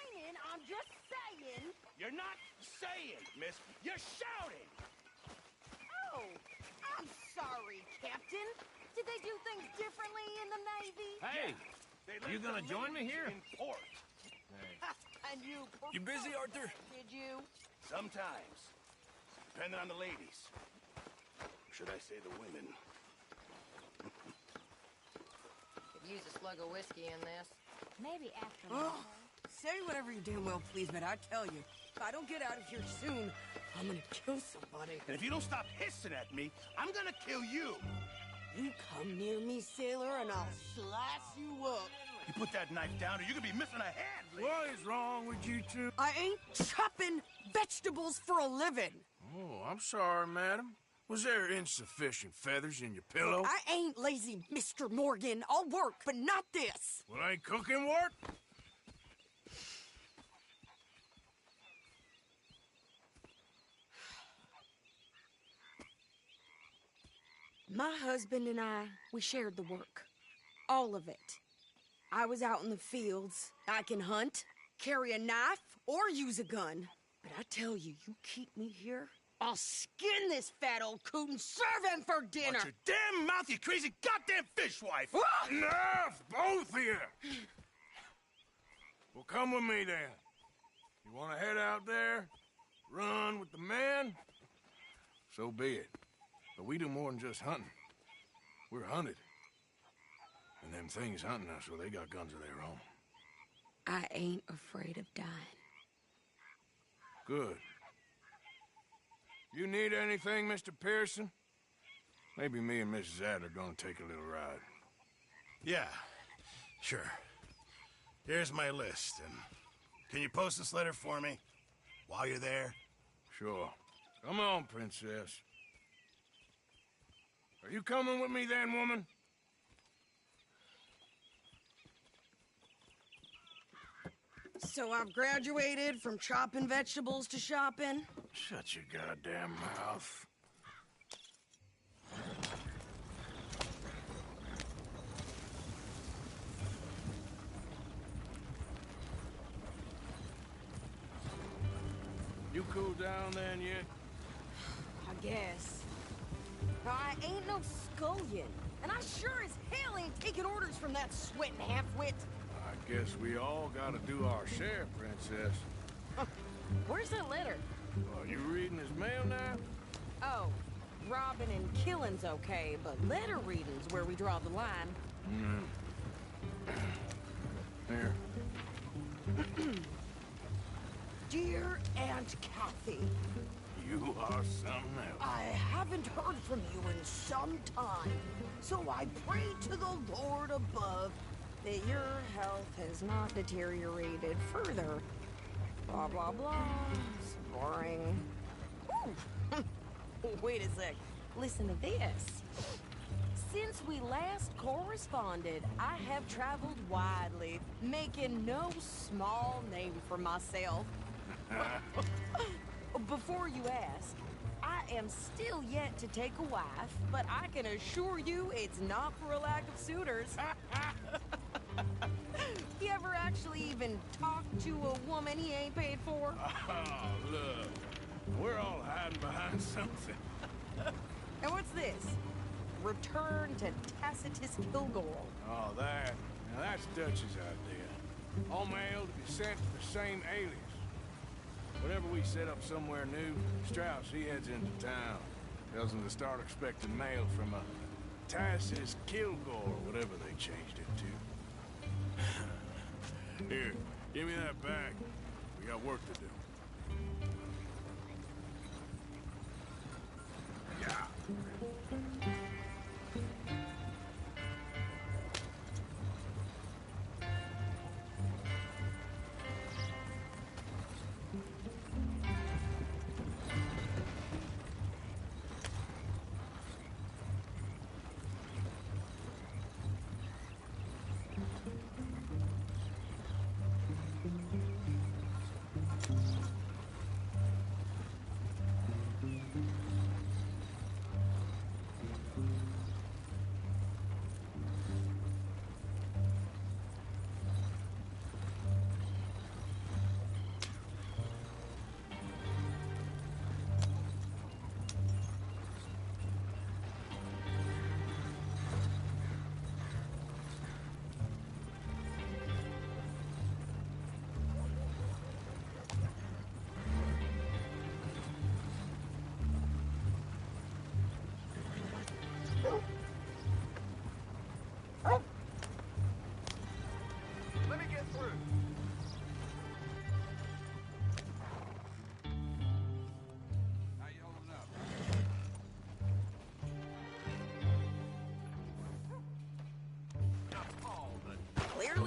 complaining, I'm just saying. You're not saying, miss. You're shouting. Oh, I'm sorry, Captain. Did they do things differently in the Navy? Hey, you gonna join me here? In port. And you busy, Arthur? Did you? Sometimes. Depending on the ladies. Or should I say the women? Could use a slug of whiskey in this. Maybe after Oh, say whatever you damn well please, but I tell you, if I don't get out of here soon, I'm gonna kill somebody. And if you don't stop hissing at me, I'm gonna kill you. You come near me, sailor, and I'll slice you up. You put that knife down or you're gonna be missing a hand. What is wrong with you two? I ain't chopping vegetables for a living. Oh, I'm sorry, madam. Was there insufficient feathers in your pillow? I ain't lazy, Mr. Morgan. I'll work, but not this. Well, ain't cooking work? My husband and I, we shared the work. All of it. I was out in the fields. I can hunt, carry a knife, or use a gun. But I tell you, you keep me here, I'll skin this fat old coot and serve him for dinner. Watch your damn mouth, you crazy goddamn fishwife! Enough, both of you! Well, come with me, then. You want to head out there, run with the men? So be it. But we do more than just hunting. We're hunted. And them things hunting us, well, they got guns of their own. I ain't afraid of dying. Good. You need anything, Mr. Pearson? Maybe me and Mrs. Adler are gonna take a little ride. Yeah, sure. Here's my list, and can you post this letter for me while you're there? Sure. Come on, princess. Are you coming with me then, woman? So I've graduated from chopping vegetables to shopping? Shut your goddamn mouth. You cooled down then yet? I guess. I ain't no scullion, and I sure as hell ain't taking orders from that sweating half-wit. I guess we all gotta do our share, princess. Where's that letter? Are you reading his mail now? Oh, robbing and killing's okay, but letter reading's where we draw the line. Here. Dear Aunt Kathy, You are something else. I haven't heard from you in some time, so I pray to the Lord above that your health has not deteriorated further. Blah, blah, blah. It's boring. Ooh. Wait a sec. Listen to this. Since we last corresponded, I have traveled widely, making no small name for myself. Before you ask, I am still yet to take a wife, but I can assure you it's not for a lack of suitors. You ever actually even talk to a woman he ain't paid for? Oh, look. We're all hiding behind something. And what's this? Return to Tacitus Kilgore. Oh, that. Now, that's Dutch's idea. All mail to be sent to the same alias. Whenever we set up somewhere new, Strauss, he heads into town. Tells them to start expecting mail from a Tacitus Kilgore, or whatever they changed it to. Here, give me that bag. We got work to do. Yeah.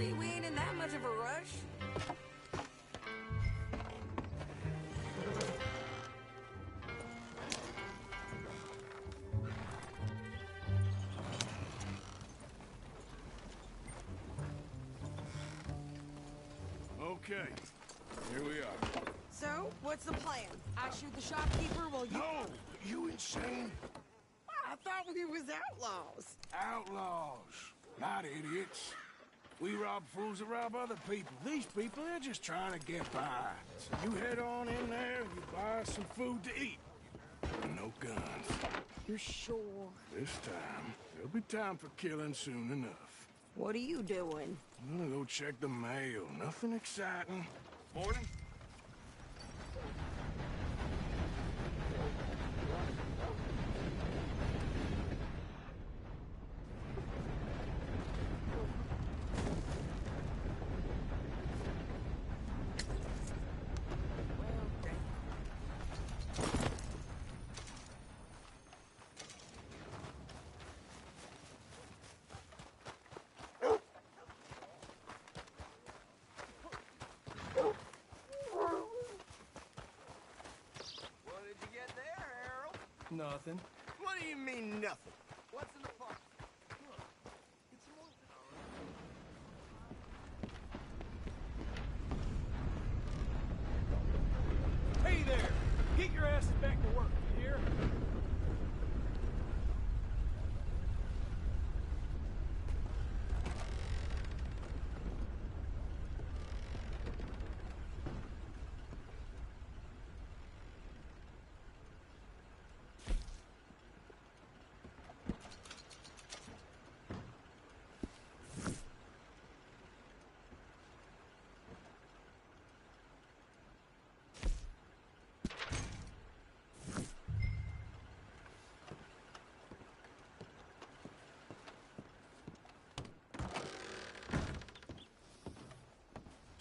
Really? We ain't in that much of a rush? Okay, here we are. So, what's the plan? I shoot the shopkeeper while you... No! You insane? I thought we was outlaws. Outlaws, not idiots. We rob fools that rob other people. These people, they're just trying to get by. So you head on in there and you buy some food to eat. And no guns. You're sure? This time, there'll be time for killing soon enough. What are you doing? I'm gonna go check the mail. Nothing exciting. Morning. Nothing. What do you mean, nothing? What's in the pot? Hey there! Get your asses back to work, you hear?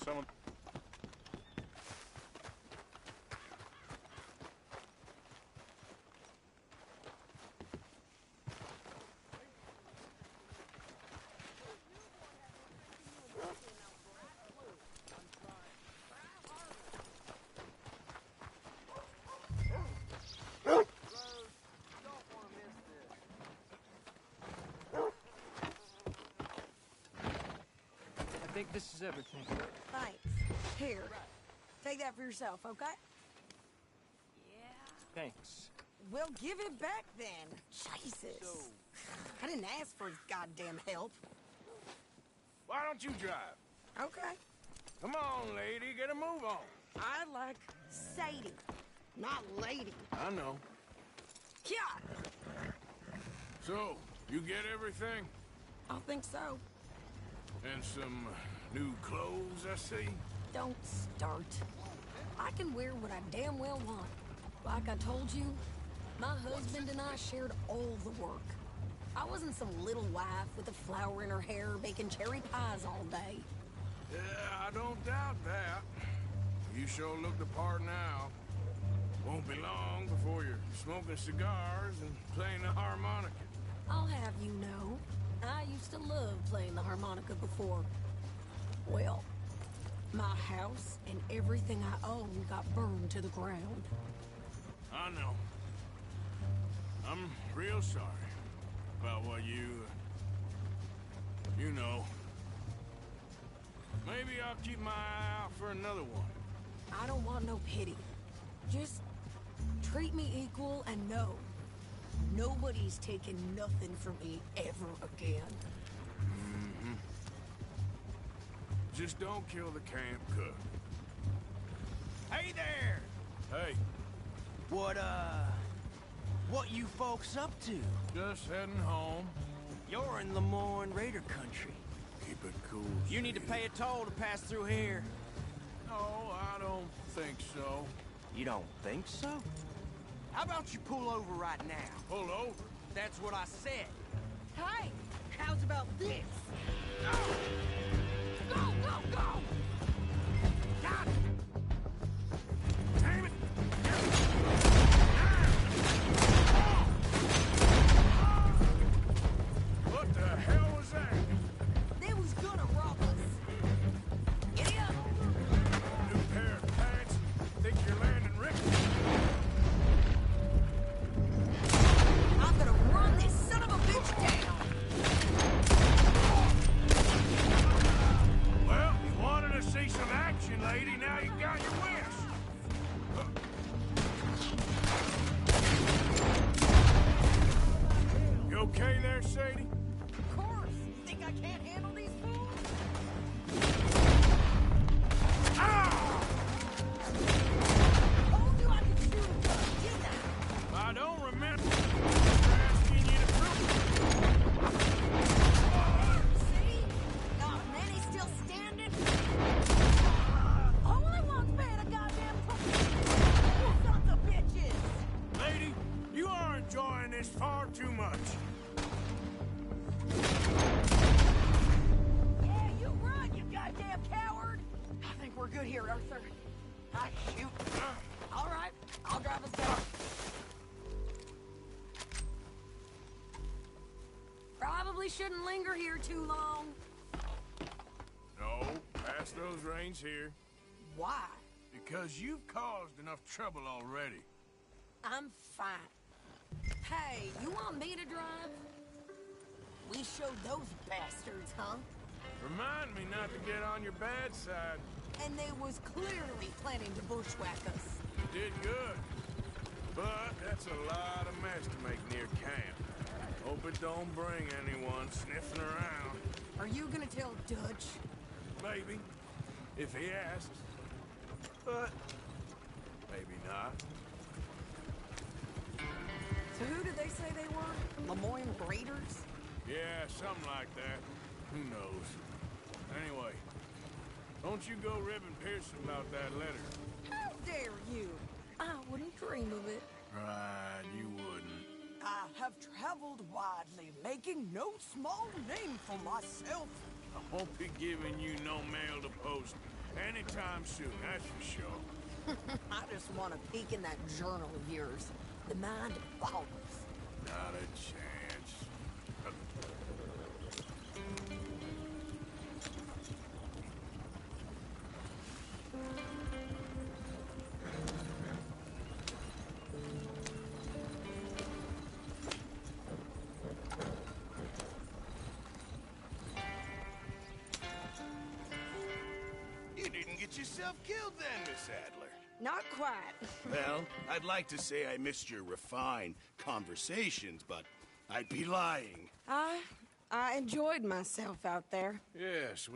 Someone... I think this is everything. Thanks. Here. Take that for yourself, okay? Thanks. Well, give it back then. Jesus. I didn't ask for his goddamn help. Why don't you drive? Okay. Come on, lady, get a move on. I like Sadie, not lady. I know. Yeah, So, you get everything? I think so. And some new clothes, I see? Don't start. I can wear what I damn well want. Like I told you, my husband and I shared all the work. I wasn't some little wife with a flower in her hair baking cherry pies all day. Yeah, I don't doubt that. You sure look the part now. Won't be long before you're smoking cigars and playing the harmonica. I'll have you know, I used to love playing the harmonica before. Well, my house and everything I own got burned to the ground. I know. I'm real sorry about what you know. Maybe I'll keep my eye out for another one. I don't want no pity. Just treat me equal and know nobody's taking nothing from me ever again. Mm-hmm. Just don't kill the camp cook. Hey there! Hey, What you folks up to? just heading home. You're in Lemoyne Raider country. Keep it cool. You need to pay a toll to pass through here. No, I don't think so. You don't think so? How about you pull over right now? Pull over. That's what I said. Hey, how's about this? Go! Go, go, go! Got it! Damn it! What the hell was that? They was gonna rob us. lady. Now you got your wish. You okay there, Sadie? Of course. You think I can't handle these fools? Ah! Told you I could shoot him, didn't I? I don't remember asking you to prove. See? Not many still standing. Only one's paying a goddamn fucking sons of bitches. Lady, you are enjoying this far too much. Yeah, you run, you goddamn coward. I think we're good here, Arthur. I shoot. All right, I'll drive us down. Probably shouldn't linger here too long. No, pass those reins here. Why? Because you've caused enough trouble already. I'm fine. Hey, you want me to drive? We showed those bastards, huh? Remind me not to get on your bad side. And they was clearly planning to bushwhack us. You did good. But that's a lot of mess to make near camp. Hope it don't bring anyone sniffing around. Are you gonna tell Dutch? Maybe, if he asks. But maybe not. So who did they say they were? Lemoyne Raiders? Yeah, something like that. Who knows? Anyway, don't you go ribbing Pearson about that letter. How dare you? I wouldn't dream of it. Right, you wouldn't. I have traveled widely, making no small name for myself. I won't be giving you no mail to post anytime soon, that's for sure. I just want to peek in that journal of yours. The mind of Bowers. Not a chance. You didn't get yourself killed then, Miss Adler. Not quite. Well, I'd like to say I missed your refined conversations, but I'd be lying. I enjoyed myself out there. Yes,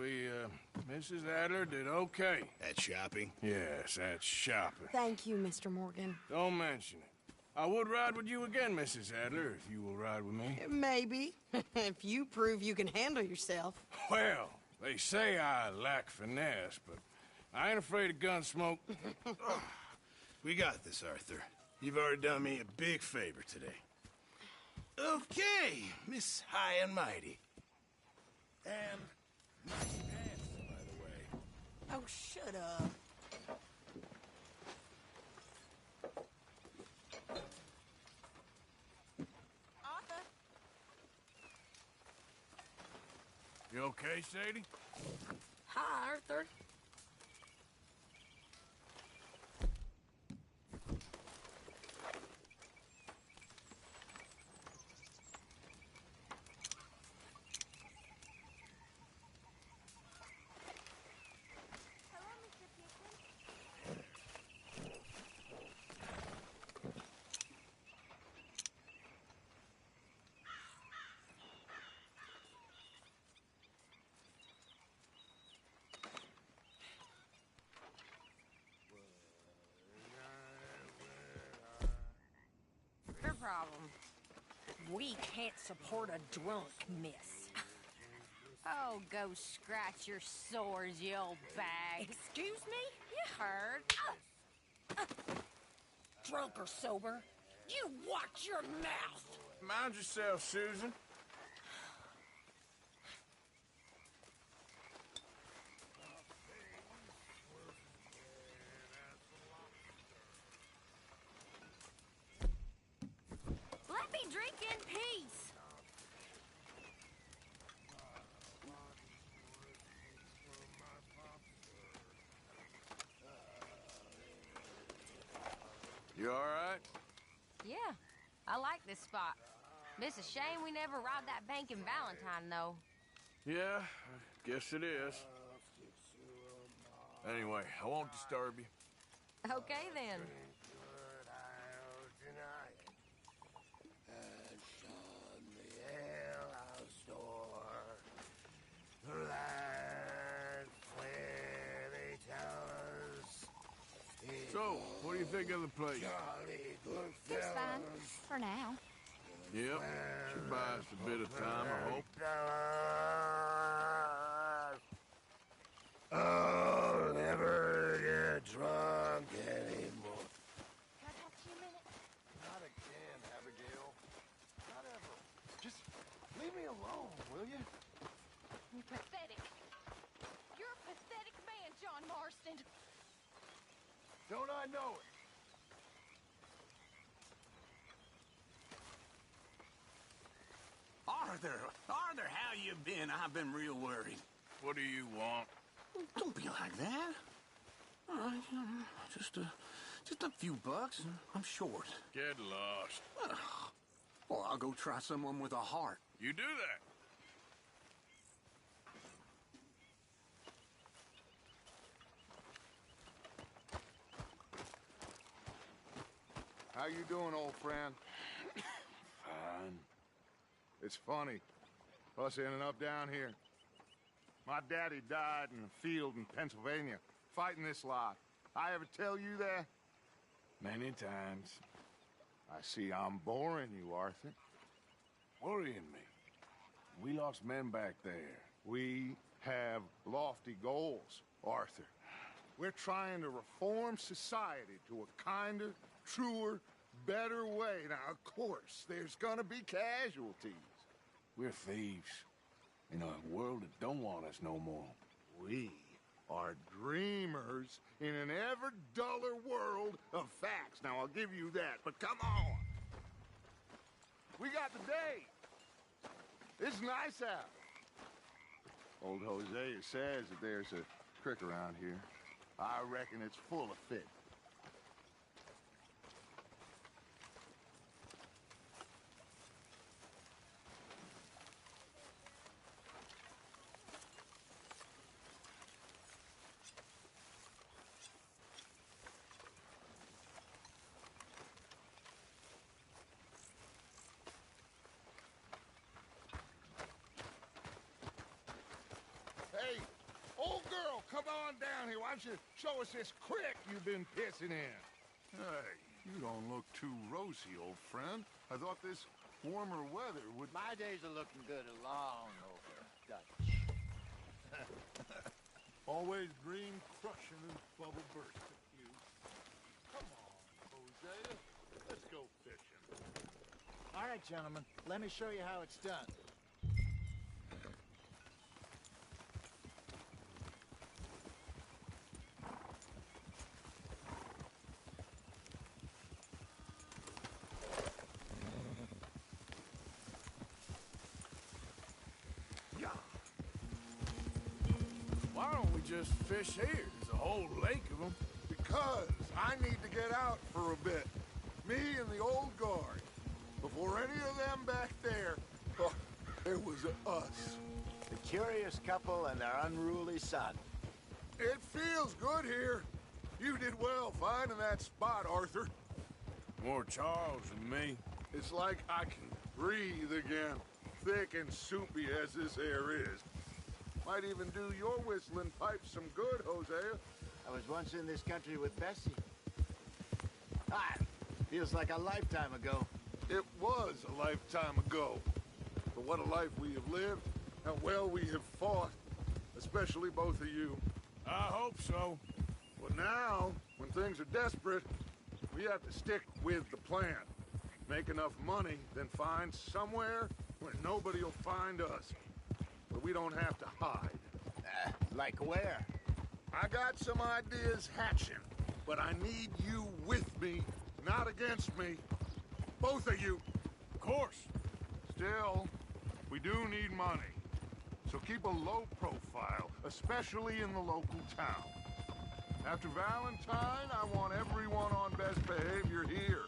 Mrs. Adler did okay. At shopping? Yes, that's shopping. Thank you, Mr. Morgan. Don't mention it. I would ride with you again, Mrs. Adler, if you will ride with me. Maybe. If you prove you can handle yourself. Well, they say I lack finesse, but I ain't afraid of gun smoke. We got this, Arthur. You've already done me a big favor today. Okay, Miss High and Mighty. And nice pants, by the way. Oh, shut up. Arthur? You okay, Sadie? Hi, Arthur. Your problem. We can't support a drunk, miss. Oh, go scratch your sores, you old bag. Excuse me? You heard. Drunk or sober? You watch your mouth! Mind yourself, Susan. Let me drink in peace. You all right? Yeah, I like this spot. It's a shame we never robbed that bank in Valentine, though. Yeah, I guess it is. Anyway, I won't disturb you. Okay, then. Good I'll deny it. And shun the alehouse door. That's where they tell us. So, what do you think of the place? Jolly good It's fine. fellas. For now. Yep, should buy us a bit of time, I hope. I'll never get drunk anymore. Can I talk to you a minute? Not again, Abigail. Not ever. Just leave me alone, will you? You're pathetic. You're a pathetic man, John Marston. Don't I know it? Arthur, how you been? I've been real worried. What do you want? Don't be like that. All right, just a few bucks. I'm short. Get lost. Well, I'll go try someone with a heart. You do that. How you doing, old friend? Fine. It's funny, us ending up down here. My daddy died in a field in Pennsylvania, fighting this lot. I ever tell you that? Many times. I see I'm boring you, Arthur. Worrying me. We lost men back there. We have lofty goals, Arthur. We're trying to reform society to a kinder, truer, better way. Now, of course, there's gonna be casualties. We're thieves. In a world that don't want us no more. We are dreamers in an ever duller world of facts. Now, I'll give you that, but come on. We got the day. It's nice out. Old Hosea says that there's a creek around here. I reckon it's full of fish. Hey, old girl, come on down here. Why don't you show us this creek you've been pissing in? Hey, you don't look too rosy, old friend. I thought this warmer weather would... My days are looking good along over, Dutch. Always green crushing and bubble bursting, you. Come on, Hosea. Let's go fishing. All right, gentlemen, let me show you how it's done. Why don't we just fish here? There's a whole lake of them. Because I need to get out for a bit. Me and the old guard. Before any of them back there, it was us. The curious couple and their unruly son. It feels good here. You did well finding that spot, Arthur. More Charles than me. It's like I can breathe again. Thick and soupy as this air is. Might even do your whistling pipes some good, Hosea. I was once in this country with Bessie. Feels like a lifetime ago. It was a lifetime ago. But what a life we have lived. How well we have fought. Especially both of you. I hope so. But now, when things are desperate, we have to stick with the plan. Make enough money, then find somewhere where nobody will find us. Where we don't have to hide. Like where? I got some ideas hatching, but I need you with me, not against me. Both of you. Of course. Still, we do need money. So keep a low profile, especially in the local town. After Valentine, I want everyone on best behavior here.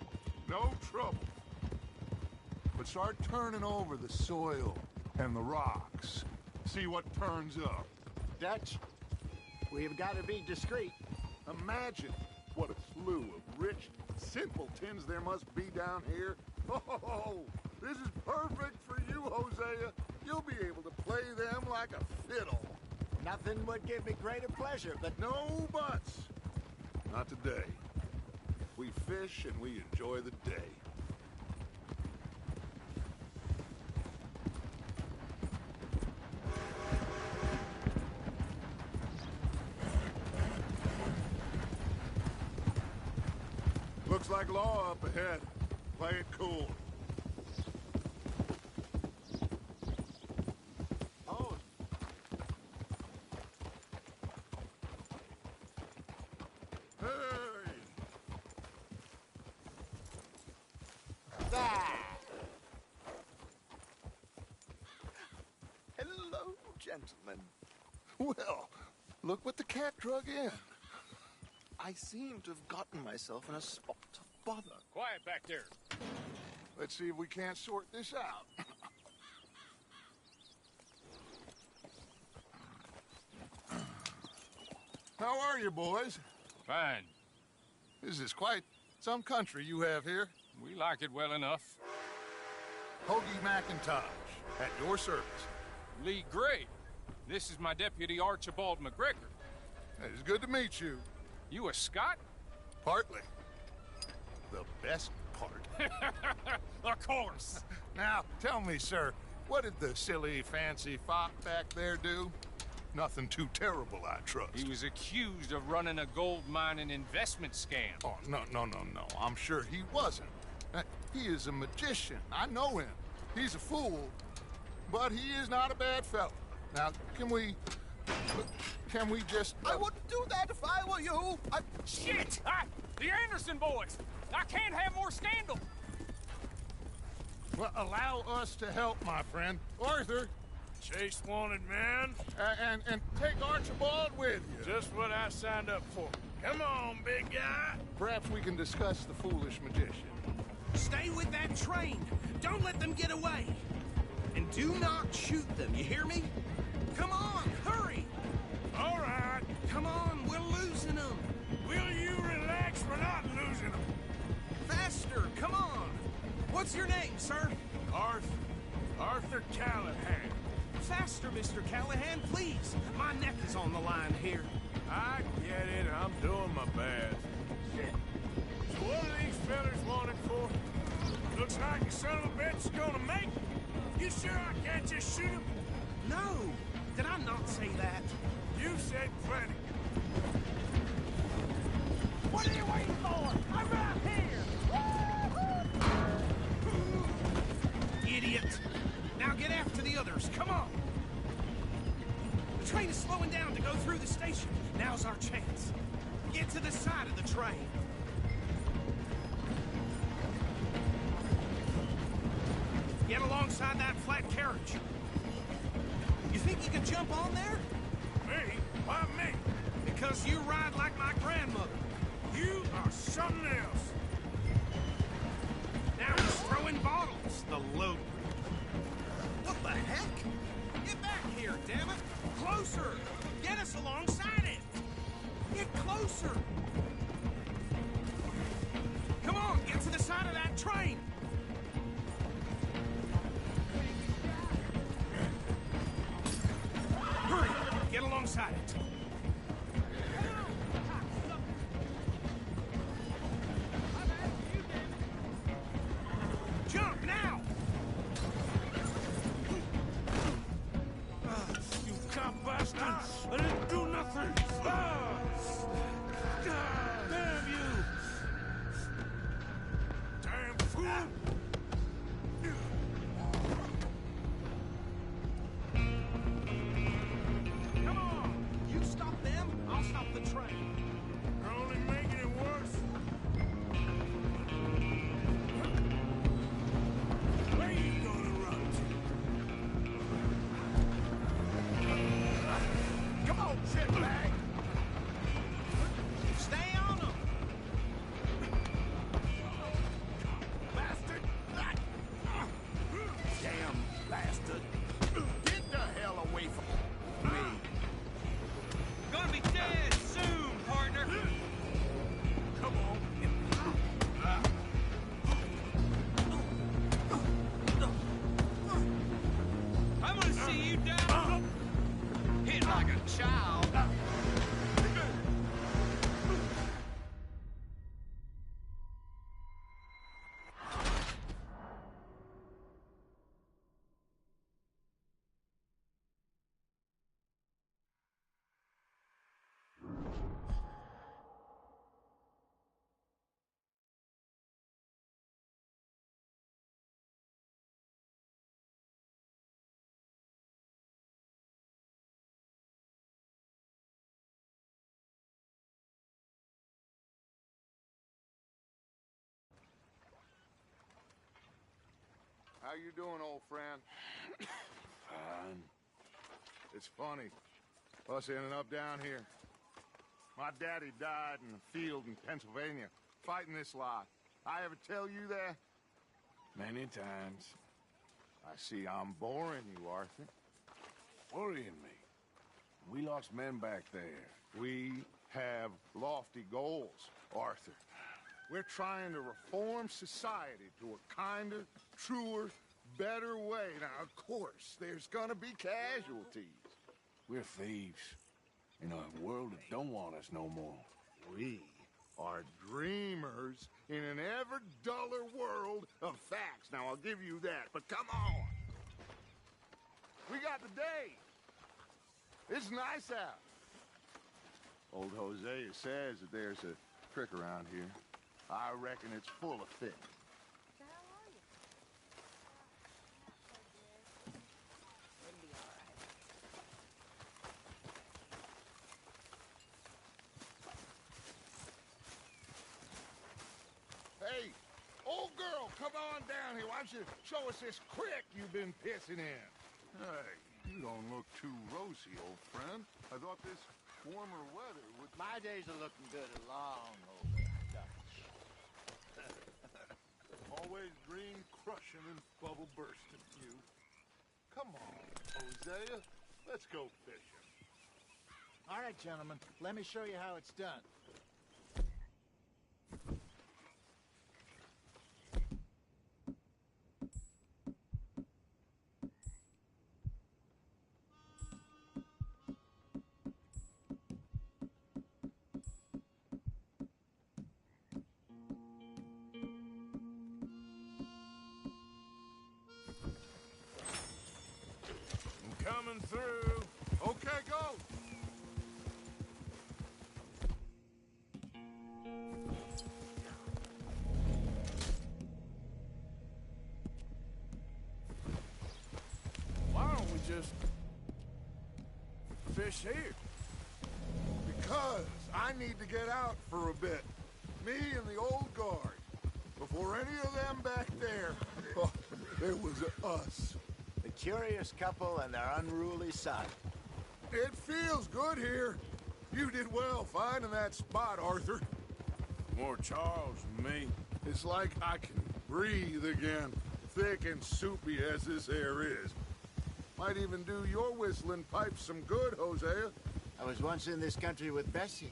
No trouble. But start turning over the soil and the rocks. See what turns up. Dutch, We've got to be discreet. Imagine what a slew of rich simpletons there must be down here. Oh, this is perfect for you, Hosea. You'll be able to play them like a fiddle. Nothing would give me greater pleasure, but No buts. Not today. We fish and we enjoy the day. Looks like law up ahead. Play it cool. oh, Hey! that. Hello, gentlemen. Well, look what the cat drug in. I seem to have gotten myself in a spot of bother. Quiet back there. Let's see if we can't sort this out. How are you, boys? Fine. This is quite some country you have here. We like it well enough. Hoagie McIntosh, at your service. Lee Gray. This is my deputy Archibald McGregor. It's good to meet you. You a Scot? Partly. The best part. Of course. Now, tell me, sir, what did the silly, fancy fop back there do? Nothing too terrible, I trust. He was accused of running a gold mining investment scam. Oh, no. I'm sure he wasn't. He is a magician. I know him. He's a fool, but he is not a bad fellow. Now, can we just... I wouldn't do that if I were you. Shit! The Anderson boys! I can't have more scandal! Well, allow us to help, my friend. Arthur, Chase wanted man. and take Archibald with you. Just what I signed up for. Come on, big guy. Perhaps we can discuss the foolish magician. Stay with that train. Don't let them get away. And do not shoot them, you hear me? Come on, hurry! All right. Come on, we're losing them. Will you relax? We're not losing them. Faster, come on. What's your name, sir? Arthur Callahan. Faster, Mr. Callahan, please. My neck is on the line here. I get it. I'm doing my best. So what are these fellas wanted for? Looks like the son of a bitch is gonna make it. You sure I can't just shoot him? No, did I not say that? You said plenty. What are you waiting for? I'm right here! Idiot! Now get after the others, come on! The train is slowing down to go through the station. Now's our chance. Get to the side of the train. Get alongside that flat carriage. You think you can jump on there? Me? Why me? Because you ride like my grandmother. You are something else. Now he's throwing bottles, the load. What the heck? Get back here, damn it! Closer! Get us alongside it! Get closer! Come on, get to the side of that train! Hurry! Get alongside it! Jump now! You cop bastard! I didn't do nothing! Damn you! Damn fool! Come on! You you doing, old friend? Fine. It's funny. Us ending up down here. My daddy died in the field in Pennsylvania, fighting this lot. I ever tell you that? Many times. I see I'm boring you, Arthur. Worrying me. We lost men back there. We have lofty goals, Arthur. We're trying to reform society to a kinder, truer, better way. Now, of course, there's gonna be casualties. We're thieves. In a world that don't want us no more. We are dreamers in an ever duller world of facts. Now, I'll give you that, but come on. We got the day. It's nice out. Old Hosea says that there's a trick around here. I reckon it's full of fish. So how are you? It'll be all right. Hey, old girl, come on down here. Why don't you show us this creek you've been pissing in? Hey, you don't look too rosy, old friend. I thought this warmer weather would... My days are looking good along over. Always dream crushing and bubble bursting, you. Come on, Hosea. Let's go fishing. All right, gentlemen, let me show you how it's done. Coming through. Okay, go. Why don't we just fish here? Because I need to get out for a bit. Me and the old guard. Before any of them back there, oh, there was us. The curious couple and their unruly son. It feels good here. You did well finding that spot, Arthur. More Charles than me. It's like I can breathe again, thick and soupy as this air is. Might even do your whistling pipes some good, Hosea. I was once in this country with Bessie.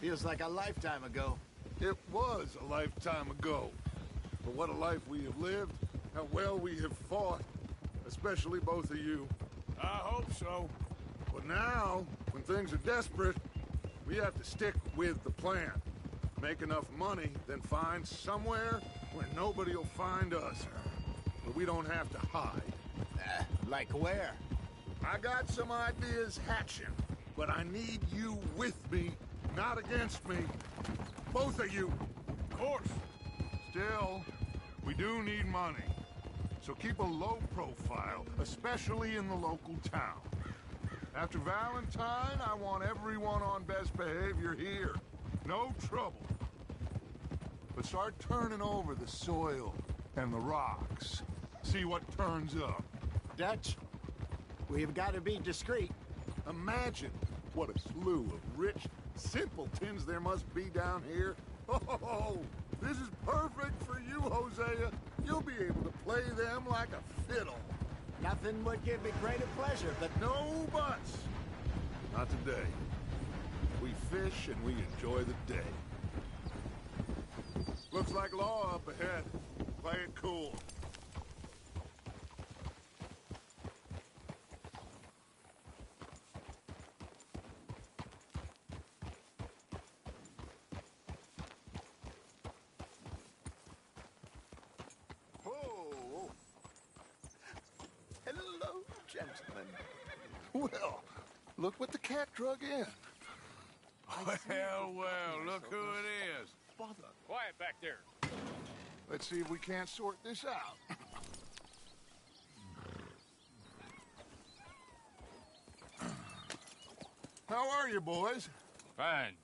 Feels like a lifetime ago. It was a lifetime ago. But what a life we have lived, how well we have fought, especially both of you. I hope so. But now, when things are desperate, we have to stick with the plan. Make enough money, then find somewhere where nobody will find us. Where we don't have to hide. Like where? I got some ideas hatching, but I need you with me, not against me. Both of you. Of course. Still, we do need money. So keep a low profile, especially in the local town. After Valentine, I want everyone on best behavior here. No trouble. But start turning over the soil and the rocks. See what turns up. Dutch, we've got to be discreet. Imagine what a slew of rich simpletons there must be down here. Oh, this is perfect for you, Hosea. You'll be able to play them like a fiddle. Nothing would give me greater pleasure, but No buts. Not today. We fish and we enjoy the day. Looks like law up ahead. Play it cool. Oh. Hello, gentlemen. Well, look what the cat drug in. Well, look who it is. Bother. Quiet back there. Let's see if we can't sort this out. How are you, boys? Fine.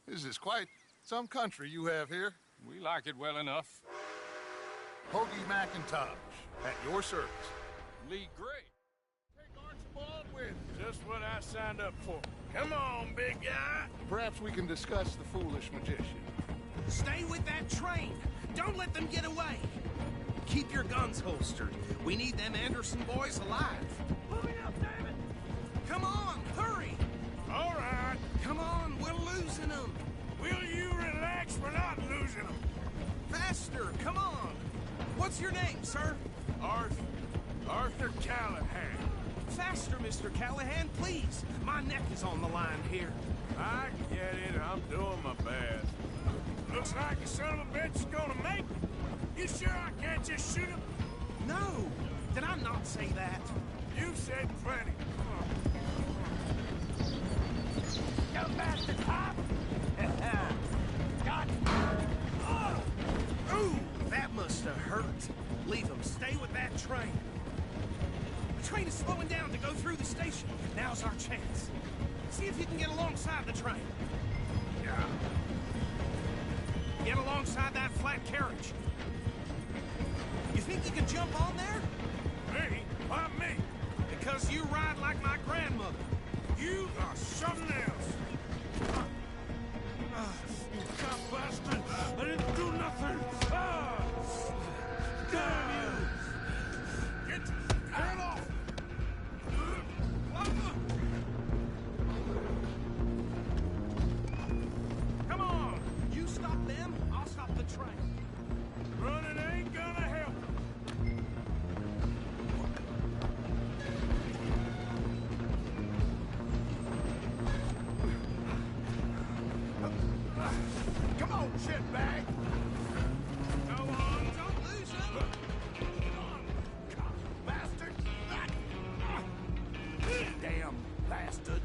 This is quite some country you have here. We like it well enough. Hoagie McIntosh, at your service. Lee Gray. Take Archibald with you. Just what I signed up for. Come on, big guy. Perhaps we can discuss the foolish magician. Stay with that train. Don't let them get away. Keep your guns holstered. We need them Anderson boys alive. Moving up, David! Come on, hurry! All right. Come on, we're losing them. Will you relax? We're not losing them. Faster, come on. What's your name, sir? Arthur Callahan. Faster, Mr. Callahan, please. My neck is on the line here. I get it. I'm doing my best. Looks like the son of a bitch is gonna make it. You sure I can't just shoot him? No. Did I not say that? You said plenty. You bastard cop! Got Ooh, that must have hurt. Leave him. Stay with that train. The train is slowing down to go through the station. Now's our chance. See if you can get alongside the train. Yeah. Get alongside that flat carriage. You think you can jump on there? Me? Why me? Because you ride like my grandmother. You are something else. You cop bastard! I didn't do nothing! Ah! Damn you! Get off! Come on! You stop them, I'll stop the train. Running ain't gonna help. Come on, shitbag! Go on, don't lose them. Bastard! Damn bastard.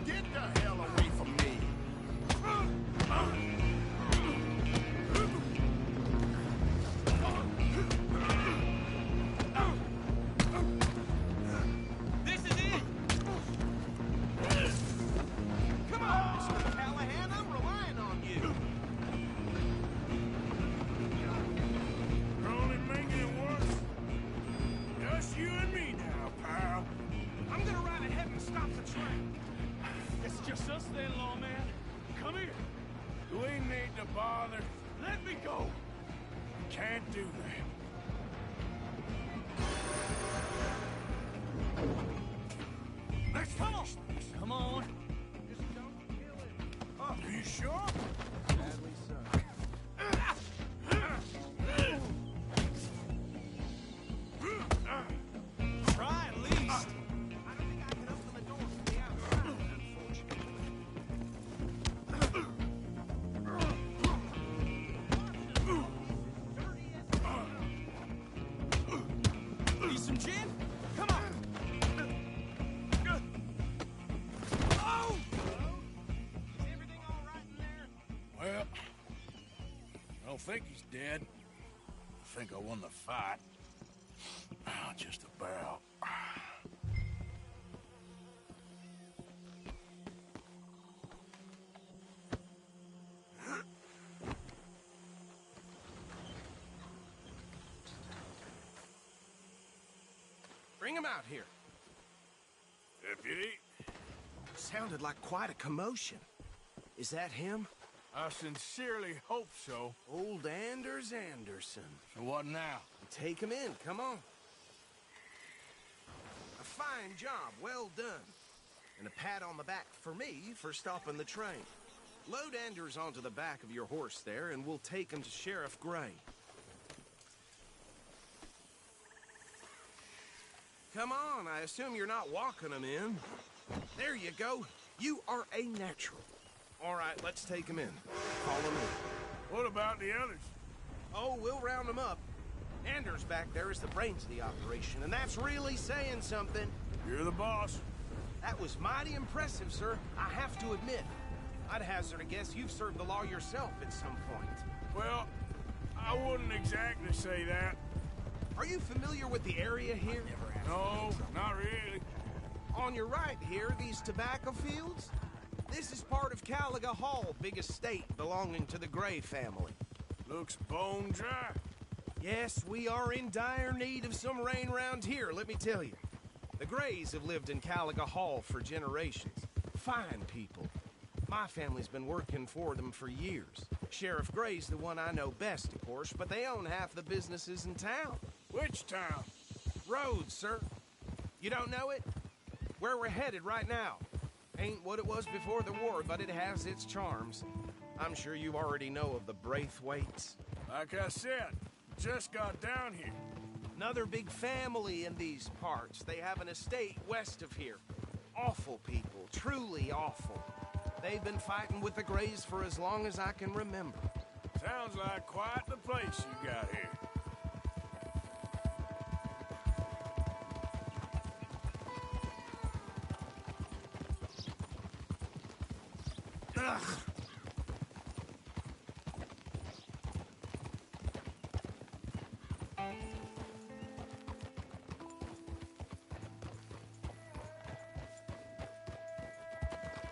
Get the hell away from me! This is it. Come on, Mr. Callahan, I'm relying on you. You're only making it worse. Just you and me now, pal. I'm gonna ride ahead and stop the train. It's just us then, lawman. Come here. We need to bother. Let me go. Can't do that. Let's finish this. Come on. Are you sure? Sadly so. Try at least. I don't think I can open the door from the outside, unfortunately. Need some gin? Come on. Oh! Is everything all right in there? Well, I don't think he's dead. I think I won the fight. Oh, just about. Bring him out here. Deputy, Sounded like quite a commotion. Is that him? I sincerely hope so. Old Anders Anderson. So what now? Take him in, come on. A fine job, well done. And a pat on the back for me for stopping the train. Load Anders onto the back of your horse there, and we'll take him to Sheriff Gray. Come on, I assume you're not walking him in. There you go. You are a natural. All right, let's take him in. Follow me. What about the others? Oh, we'll round them up. Anders back there is the brains of the operation, and that's really saying something. You're the boss. That was mighty impressive, sir. I have to admit. I'd hazard a guess you've served the law yourself at some point. Well, I wouldn't exactly say that. Are you familiar with the area here? No, not really. On your right here, these tobacco fields? This is part of Caliga Hall, big estate belonging to the Gray family. Looks bone dry. Yes, we are in dire need of some rain round here, let me tell you. The Grays have lived in Caliga Hall for generations. Fine people. My family's been working for them for years. Sheriff Gray's the one I know best, of course, but they own half the businesses in town. Which town? Rhodes, sir. You don't know it? Where we're headed right now. Ain't what it was before the war, but it has its charms. I'm sure you already know of the Braithwaites. Like I said, just got down here. Another big family in these parts. They have an estate west of here. Awful people, truly awful. They've been fighting with the Grays for as long as I can remember. Sounds like quite the place you got here. Ugh.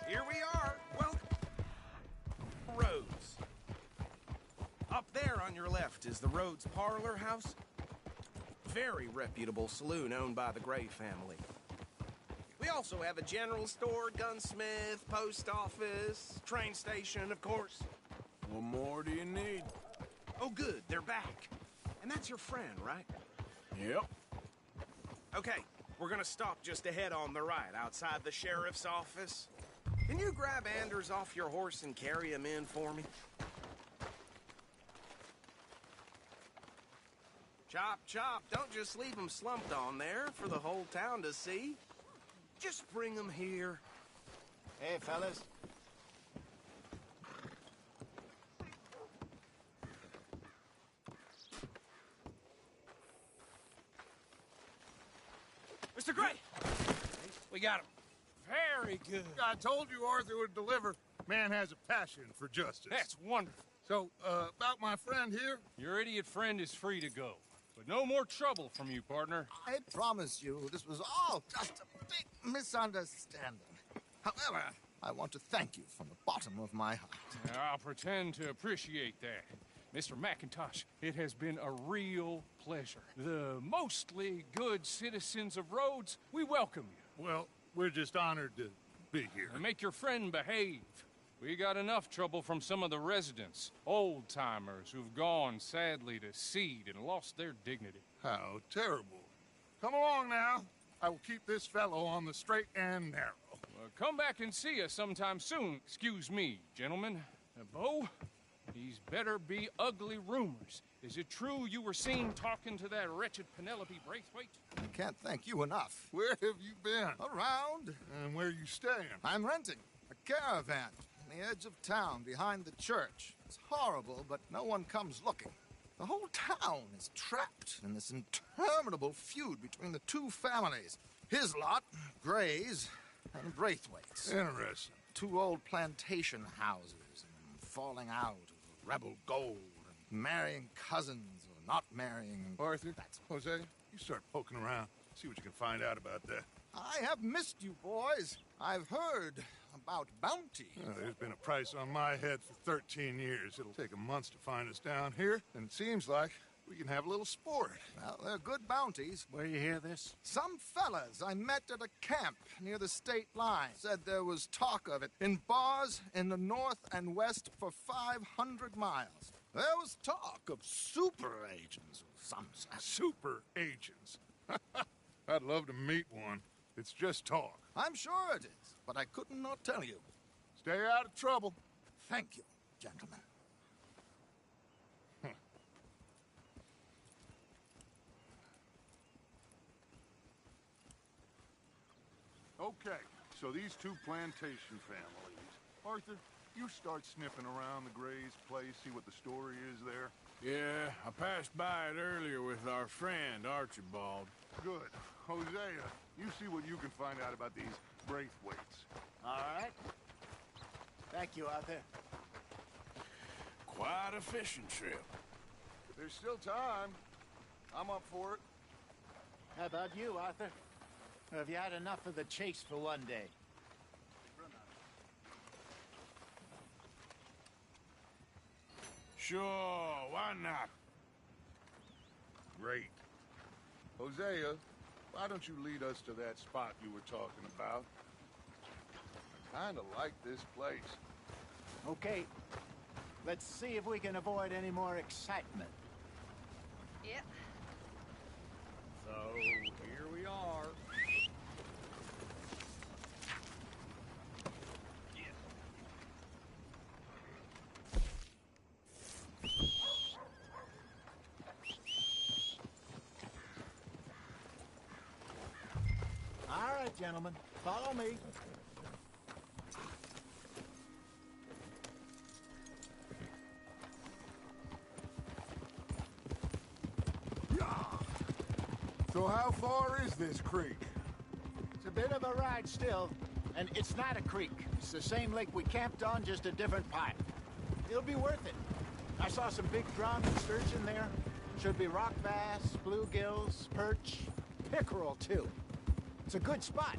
Here we are. Welcome. Rhodes. Up there on your left is the Rhodes Parlor House. Very reputable saloon owned by the Gray family. We also have a general store, gunsmith, post office, train station, of course. What more do you need? Oh, good. They're back. And that's your friend, right? Yep. Okay. We're gonna stop just ahead on the right, outside the sheriff's office. Can you grab Anders off your horse and carry him in for me? Chop, chop. Don't just leave him slumped on there for the whole town to see. Just bring him here. Hey, fellas. Mr. Gray! We got him. Very good. I told you Arthur would deliver. Man has a passion for justice. That's wonderful. So, about my friend here? Your idiot friend is free to go. But no more trouble from you, partner. I promise you, this was all just a big misunderstanding. However, I want to thank you from the bottom of my heart. I'll pretend to appreciate that. Mr. McIntosh, it has been a real pleasure. The mostly good citizens of Rhodes, we welcome you. Well, we're just honored to be here. And make your friend behave. We got enough trouble from some of the residents, old-timers who've gone, sadly, to seed and lost their dignity. How terrible. Come along now. I will keep this fellow on the straight and narrow. Come back and see us sometime soon. Excuse me, gentlemen. Bo, these better be ugly rumors. Is it true you were seen talking to that wretched Penelope Braithwaite? I can't thank you enough. Where have you been? Around. And where are you staying? I'm renting a caravan on the edge of town behind the church. It's horrible, but no one comes looking. The whole town is trapped in this interminable feud between the two families. His lot, Gray's, and Braithwaite's. Interesting. Two old plantation houses, and falling out of rebel gold, and marrying cousins or not marrying. Arthur, Jose, you start poking around. See what you can find out about that. I have missed you, boys. I've heard about bounty. There's been a price on my head for 13 years. It'll take a month to find us down here, and it seems like we can have a little sport. Well, they're good bounties. Where you hear this? Some fellas I met at a camp near the state line said there was talk of it in bars in the north and west for 500 miles. There was talk of super agents of some sort. Super agents? I'd love to meet one. It's just talk. I'm sure it is, but I could not tell you. Stay out of trouble. Thank you, gentlemen. Okay, so these two plantation families. Arthur, you start sniffing around the Gray's place, see what the story is there. Yeah, I passed by it earlier with our friend, Archibald. Good. Hosea, you see what you can find out about these Braithwaites. All right. Thank you, Arthur. Quite a fishing trip. There's still time. I'm up for it. How about you, Arthur? Or have you had enough of the chase for one day? Sure, why not? Great. Hosea, why don't you lead us to that spot you were talking about? I kinda like this place. Okay. Let's see if we can avoid any more excitement. Yep. So, here we are. All right, gentlemen. Follow me. So how far is this creek? It's a bit of a ride still, and it's not a creek. It's the same lake we camped on, just a different pipe. It'll be worth it. I saw some big drum and sturgeon there. Should be rock bass, bluegills, perch, pickerel too. It's a good spot.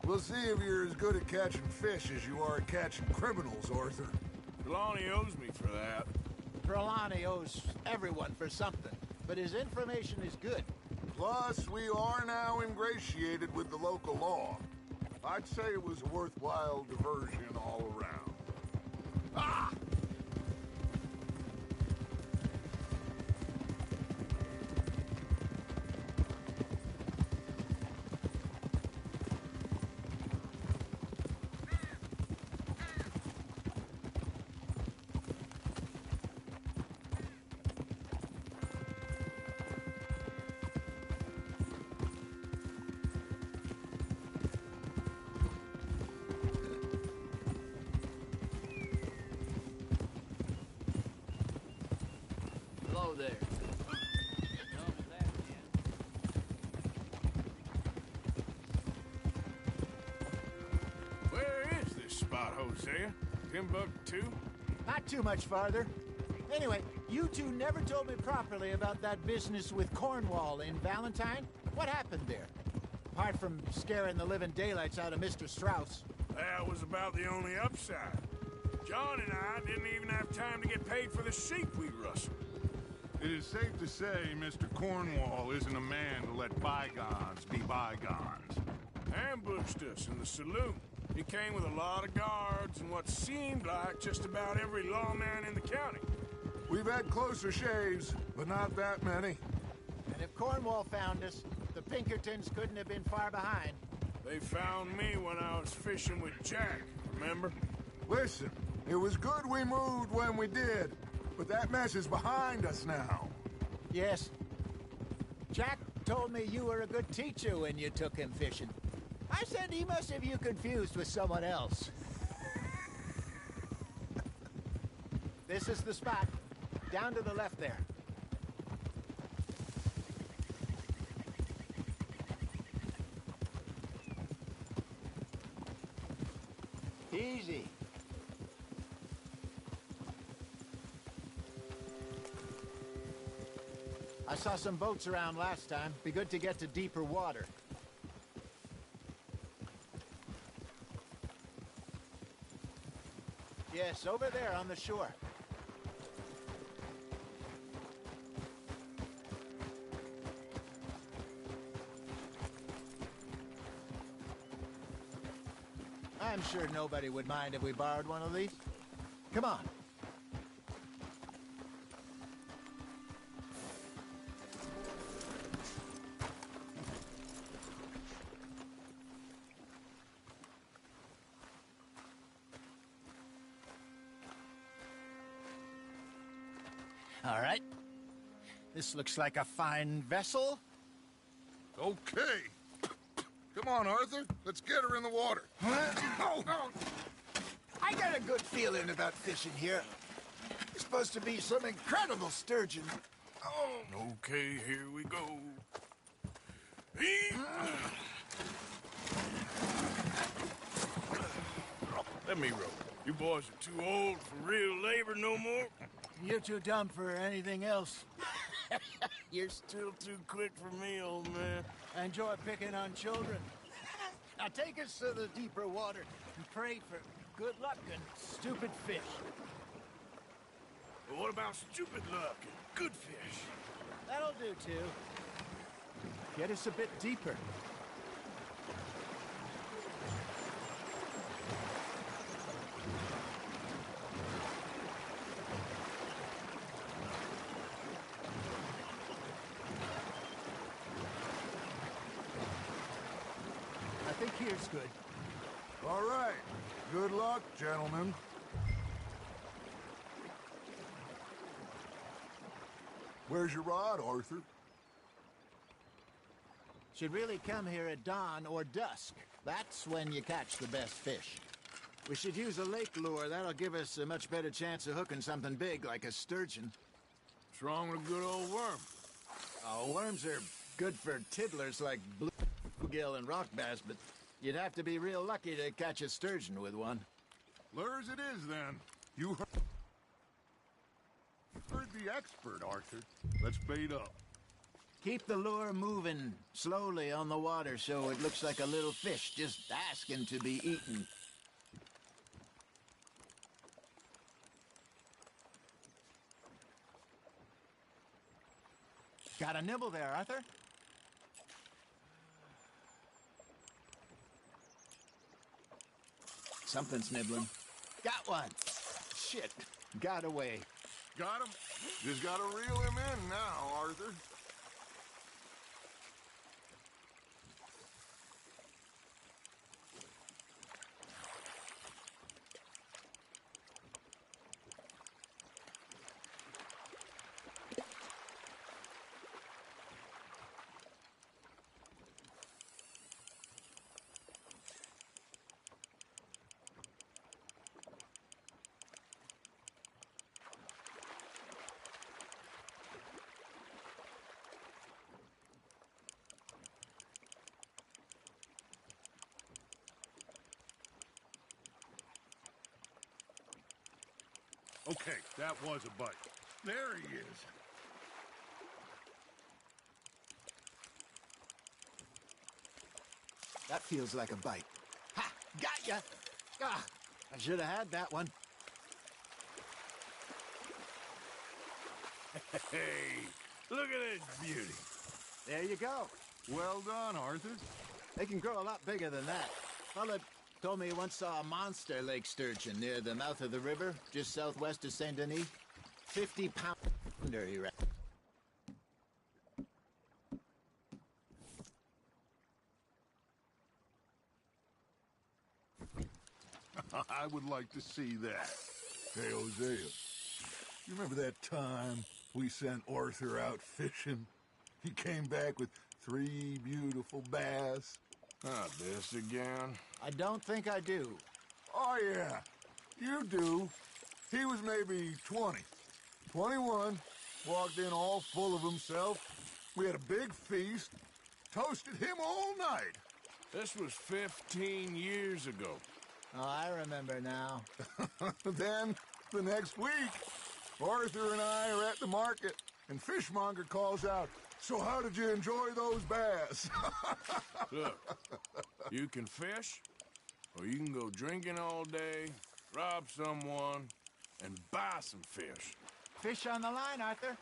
We'll see if you're as good at catching fish as you are at catching criminals, Arthur. Trelawney owes me for that. Trelawney owes everyone for something, but his information is good. Plus, we are now ingratiated with the local law. I'd say it was a worthwhile diversion all around. Ah! Hello there. Where is this spot, Hosea? Timbuktu? Not too much farther. Anyway, you two never told me properly about that business with Cornwall in Valentine. What happened there? Apart from scaring the living daylights out of Mr. Strauss. That was about the only upside. John and I didn't even have time to get paid for the sheep we rustled. It is safe to say Mr. Cornwall isn't a man to let bygones be bygones. Ambushed us in the saloon. He came with a lot of guards and what seemed like just about every lawman in the county. We've had closer shaves, but not that many. And if Cornwall found us, the Pinkertons couldn't have been far behind. They found me when I was fishing with Jack, remember? Listen, it was good we moved when we did, but that mess is behind us now. Yes. Jack told me you were a good teacher when you took him fishing. I said he must have you confused with someone else. This is the spot. Down to the left there. Easy. I saw some boats around last time. Be good to get to deeper water. Yes, over there on the shore. I'm sure nobody would mind if we borrowed one of these. Come on. All right. This looks like a fine vessel. Okay. Come on, Arthur. Let's get her in the water. Oh. I got a good feeling about fishing here. It's supposed to be some incredible sturgeon. Oh. Okay, here we go. Let me row. You boys are too old for real labor no more. You're too dumb for anything else. You're still too quick for me, old man. I enjoy picking on children. Now take us to the deeper water and pray for good luck and stupid fish. But what about stupid luck and good fish? That'll do, too. Get us a bit deeper. I think here's good. All right. Good luck, gentlemen. Where's your rod, Arthur? Should really come here at dawn or dusk. That's when you catch the best fish. We should use a lake lure. That'll give us a much better chance of hooking something big like a sturgeon. What's wrong with a good old worm? Oh, worms are good for tiddlers like bluegill and rock bass, but you'd have to be real lucky to catch a sturgeon with one. Lures it is, then. You heard the expert, Arthur. Let's bait up. Keep the lure moving slowly on the water so it looks like a little fish just asking to be eaten. Got a nibble there, Arthur? Something's nibbling. Got one. Shit. Got away. Got him? Just gotta reel him in now, Arthur. Okay, that was a bite. There he is. That feels like a bite. Ha! Got ya! Ah, I should have had that one. Hey, look at this beauty. There you go. Well done, Arthur. They can grow a lot bigger than that. Fella told me he once saw a monster lake sturgeon near the mouth of the river, just southwest of Saint Denis. 50-pounder, he reckons. I would like to see that. Hey, Hosea, you remember that time we sent Arthur out fishing? He came back with 3 beautiful bass. Not this again. I don't think I do. Oh, yeah. You do. He was maybe 20. 21. Walked in all full of himself. We had a big feast. Toasted him all night. This was 15 years ago. Oh, I remember now. Then, the next week, Arthur and I are at the market, and Fishmonger calls out, "So how did you enjoy those bass?" Look, you can fish, or you can go drinking all day, rob someone, and buy some fish. Fish on the line, Arthur.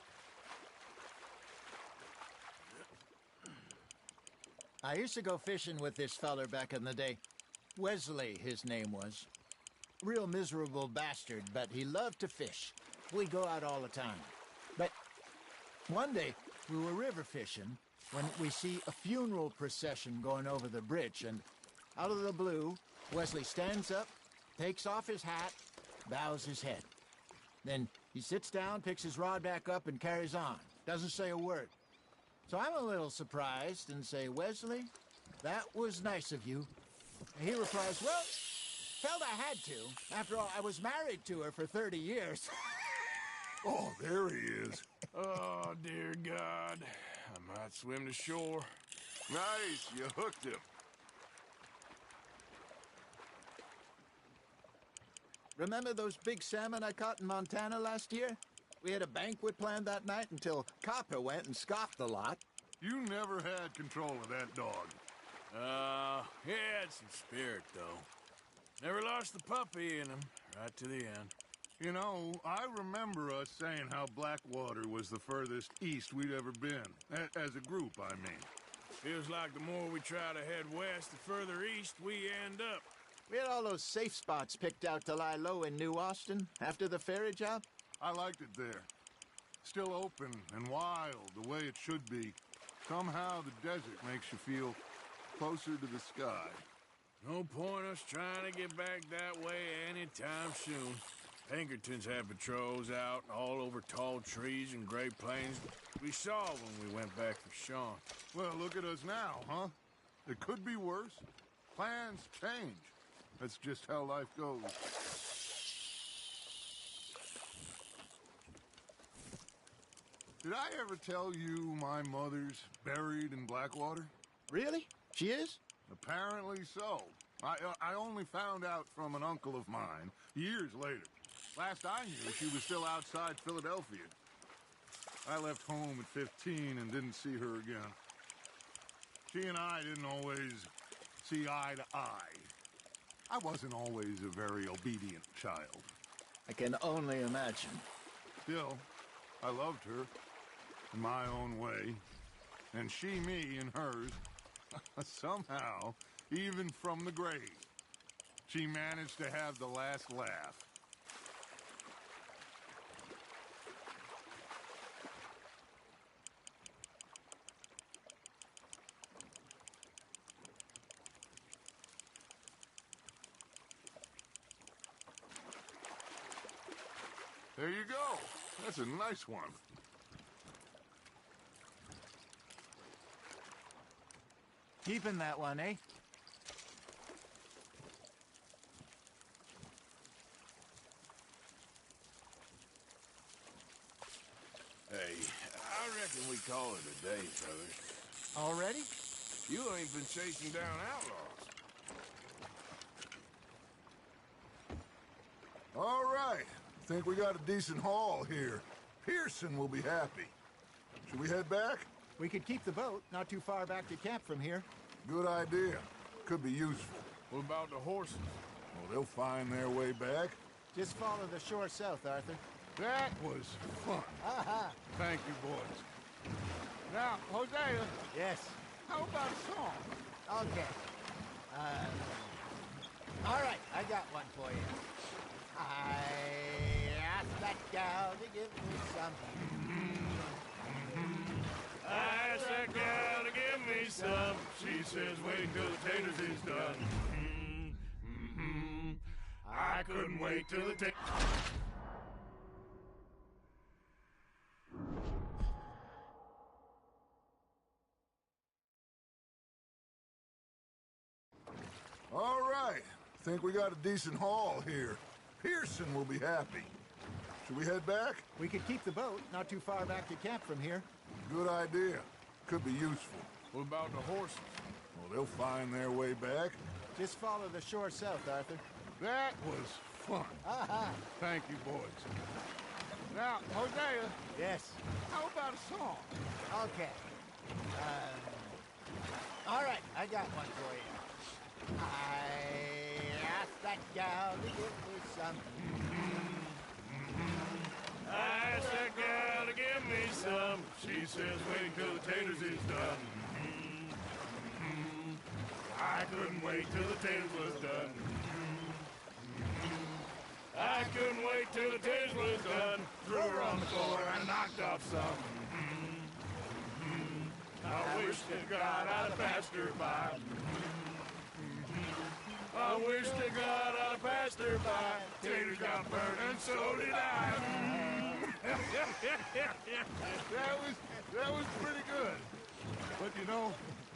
I used to go fishing with this feller back in the day. Wesley, his name was. Real miserable bastard, but he loved to fish. We go out all the time. But one day, we were river fishing when we see a funeral procession going over the bridge, and out of the blue, Wesley stands up, takes off his hat, bows his head. Then he sits down, picks his rod back up, and carries on. Doesn't say a word. So I'm a little surprised and say, "Wesley, that was nice of you." And he replies, "Well, felt I had to. After all, I was married to her for 30 years. Oh, there he is. Oh, dear God. I might swim to shore. Nice, you hooked him. Remember those big salmon I caught in Montana last year? We had a banquet planned that night until Copper went and scoffed the lot. You never had control of that dog. He had some spirit, though. Never lost the puppy in him, right to the end. You know, I remember us saying how Blackwater was the furthest east we'd ever been. As a group, I mean. Feels like the more we try to head west, the further east we end up. We had all those safe spots picked out to lie low in New Austin after the ferry job. I liked it there. Still open and wild, the way it should be. Somehow the desert makes you feel closer to the sky. No point us trying to get back that way anytime soon. Pinkertons had patrols out all over tall trees and Great Plains. We saw when we went back for Sean. Well, look at us now, huh? It could be worse. Plans change. That's just how life goes. Did I ever tell you my mother's buried in Blackwater? Really? She is? Apparently so. I only found out from an uncle of mine years later. Last I knew, she was still outside Philadelphia. I left home at 15 and didn't see her again. She and I didn't always see eye to eye. I wasn't always a very obedient child. I can only imagine. Still, I loved her in my own way, and she me in hers. Somehow, even from the grave, she managed to have the last laugh. There you go. That's a nice one. Keeping that one, eh? Hey, I reckon we call it a day, fellas. Already? You ain't been chasing down outlaws. All right. Think we got a decent haul here. Pearson will be happy. Should we head back? We could keep the boat not too far back to camp from here. Good idea. Could be useful. What about the horses? Well, they'll find their way back. Just follow the shore south, Arthur. That was fun. Thank you, boys. Now, Hosea. Yes. How about a song? Okay. All right, I got one for you. I asked that gal to give me some. I asked that gal to give me some. She says, wait till the taters is done. I couldn't wait till the taters. All right. Think we got a decent haul here. Pearson will be happy. Should we head back? We could keep the boat not too far back to camp from here. Good idea. Could be useful. What about the horses? Well, they'll find their way back. Just follow the shore south, Arthur. That was fun. Thank you, boys. Now, Hosea. Yes. How about a song? Okay. All right, I got one for you. I asked that gal to give me some. I asked that gal to give me some. She says, wait till the taters is done. I couldn't wait till the taters was done. I couldn't wait till the taters was done. Threw her on the floor and knocked off some. I wish to God I'd passed her by. I wish to God I'd passed her by. Taters got burned and so did I. That was pretty good. But you know,